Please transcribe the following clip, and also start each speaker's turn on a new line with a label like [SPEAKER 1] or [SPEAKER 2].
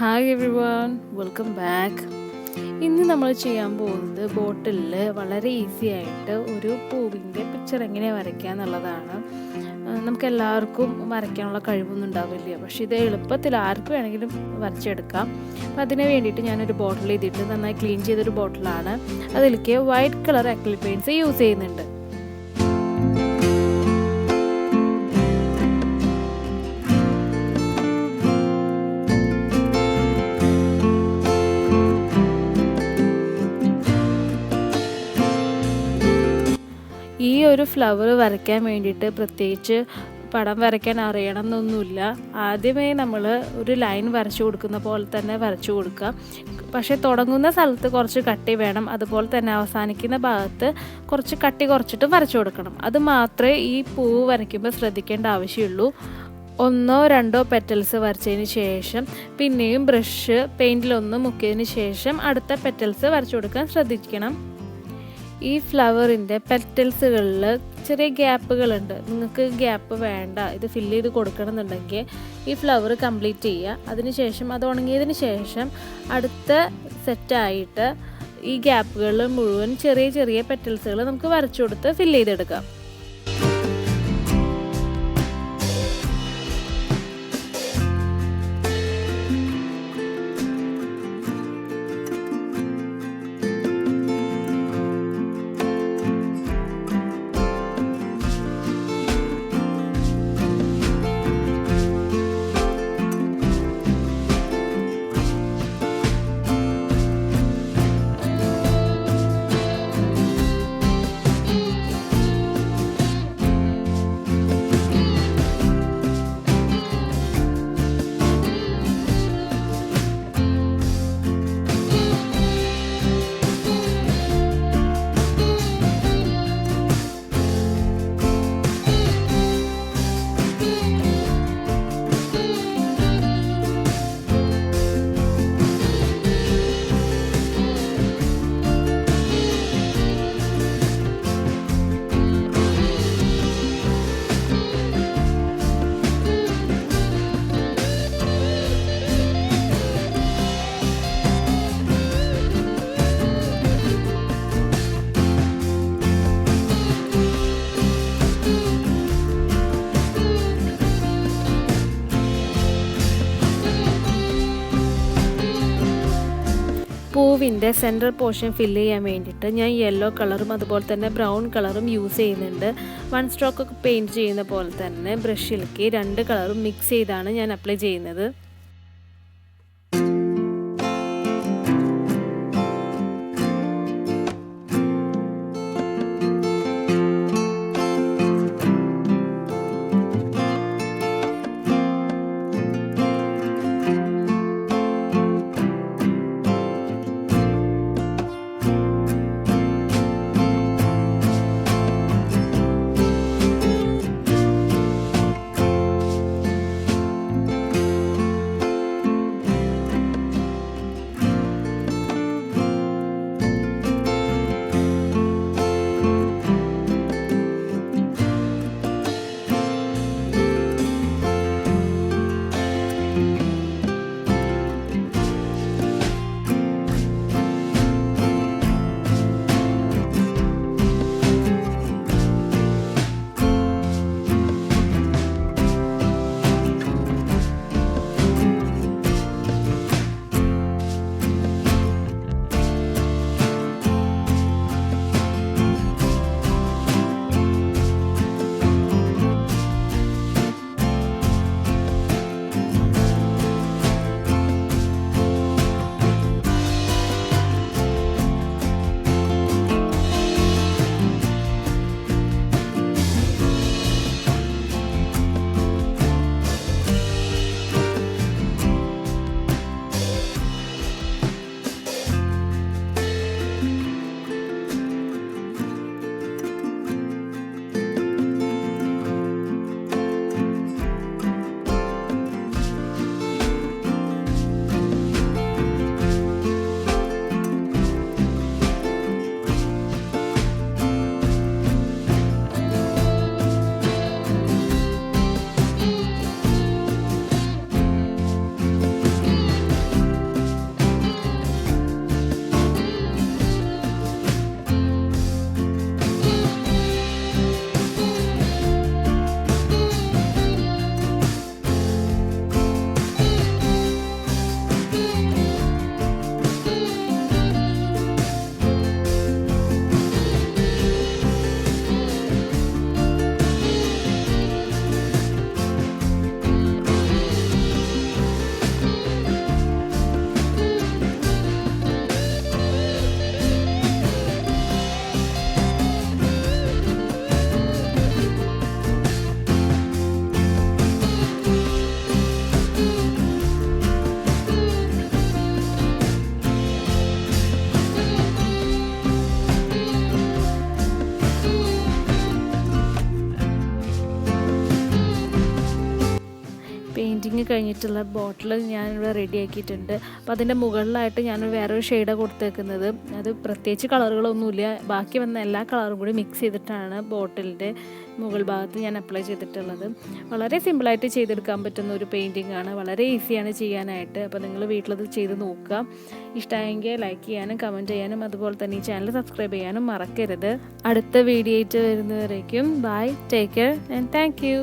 [SPEAKER 1] Hi every one, welcome back. ഇന്ന് നമ്മൾ ചെയ്യാൻ പോകുന്നത് ബോട്ടിലിൽ വളരെ ഈസി ആയിട്ട് ഒരു പൂവിൻ്റെ പിക്ചർ എങ്ങനെ വരയ്ക്കുക എന്നുള്ളതാണ്. നമുക്ക് എല്ലാവർക്കും വരയ്ക്കാനുള്ള കഴിവൊന്നും ഉണ്ടാവില്ല, പക്ഷേ ഇത് എളുപ്പത്തിൽ ആർക്ക് വേണമെങ്കിലും വരച്ചെടുക്കാം. അപ്പം അതിന് വേണ്ടിയിട്ട് ഞാനൊരു ബോട്ടിൽ ചെയ്തിട്ട് നന്നായി ക്ലീൻ ചെയ്തൊരു ബോട്ടിലാണ്. അതിലേക്ക് white colour acrylic paints use ചെയ്യുന്നുണ്ട്. ഈ ഒരു ഫ്ലവർ വരയ്ക്കാൻ വേണ്ടിയിട്ട് പ്രത്യേകിച്ച് പടം വരയ്ക്കാൻ അറിയണം എന്നൊന്നുമില്ല. ആദ്യമേ നമ്മൾ ഒരു ലൈൻ വരച്ചു കൊടുക്കുന്ന പോലെ തന്നെ വരച്ചു കൊടുക്കുക. പക്ഷേ തുടങ്ങുന്ന സ്ഥലത്ത് കുറച്ച് കട്ടി വേണം, അതുപോലെ തന്നെ അവസാനിക്കുന്ന ഭാഗത്ത് കുറച്ച് കട്ടി കുറച്ചിട്ട് വരച്ചു കൊടുക്കണം. അത് മാത്രമേ ഈ പൂവ് വരയ്ക്കുമ്പോൾ ശ്രദ്ധിക്കേണ്ട ആവശ്യമുള്ളൂ. ഒന്നോ രണ്ടോ പെറ്റൽസ് വരച്ചതിന് ശേഷം പിന്നെയും ബ്രഷ് പെയിൻറ്റിലൊന്ന് മുക്കിയതിന് ശേഷം അടുത്ത പെറ്റൽസ് വരച്ചു കൊടുക്കാൻ ശ്രദ്ധിക്കണം. ഈ ഫ്ലവറിൻ്റെ പെറ്റൽസുകളിൽ ചെറിയ ഗ്യാപ്പുകളുണ്ട്. നിങ്ങൾക്ക് ഗ്യാപ്പ് വേണ്ട, ഇത് ഫില്ല് ചെയ്ത് കൊടുക്കണം എന്നുണ്ടെങ്കിൽ ഈ ഫ്ലവർ കംപ്ലീറ്റ് ചെയ്യുക. അതിനുശേഷം അത് ഉണങ്ങിയതിന് ശേഷം അടുത്ത സെറ്റായിട്ട് ഈ ഗ്യാപ്പുകളിൽ മുഴുവൻ ചെറിയ ചെറിയ പെറ്റൽസുകൾ നമുക്ക് വരച്ചു കൊടുത്ത് ഫില്ല് ചെയ്തെടുക്കാം. പൂവിൻ്റെ സെൻട്രൽ പോർഷൻ ഫില്ല് ചെയ്യാൻ വേണ്ടിയിട്ട് ഞാൻ യെല്ലോ കളറും അതുപോലെ തന്നെ ബ്രൗൺ കളറും യൂസ് ചെയ്യുന്നുണ്ട്. വൺ സ്ട്രോക്കൊക്കെ പെയിൻറ്റ് ചെയ്യുന്ന പോലെ തന്നെ ബ്രഷിലേക്ക് രണ്ട് കളറും മിക്സ് ചെയ്താണ് ഞാൻ അപ്ലൈ ചെയ്യുന്നത്. പെയിൻറ്റിങ് കഴിഞ്ഞിട്ടുള്ള ബോട്ടിൽ ഞാനിവിടെ റെഡിയാക്കിയിട്ടുണ്ട്. അപ്പോൾ അതിൻ്റെ മുകളിലായിട്ട് ഞാൻ വേറൊരു ഷെയ്ഡാണ് കൊടുത്തേക്കുന്നത്. അത് പ്രത്യേകിച്ച് കളറുകളൊന്നുമില്ല, ബാക്കി വന്ന എല്ലാ കളറും കൂടി മിക്സ് ചെയ്തിട്ടാണ് ബോട്ടിലിൻ്റെ മുകൾ ഭാഗത്ത് ഞാൻ അപ്ലൈ ചെയ്തിട്ടുള്ളത്. വളരെ സിമ്പിളായിട്ട് ചെയ്തെടുക്കാൻ പറ്റുന്ന ഒരു പെയിൻറ്റിംഗ് ആണ്, വളരെ ഈസിയാണ് ചെയ്യാനായിട്ട്. അപ്പോൾ നിങ്ങൾ വീട്ടിലത് ചെയ്ത് നോക്കുക. ഇഷ്ടമായെങ്കിൽ ലൈക്ക് ചെയ്യാനും കമൻറ്റ് ചെയ്യാനും അതുപോലെ തന്നെ ഈ ചാനൽ സബ്സ്ക്രൈബ് ചെയ്യാനും മറക്കരുത്. അടുത്ത വീഡിയോ ആയിട്ട് വരുന്നവരേക്കും bye, take care and thank U.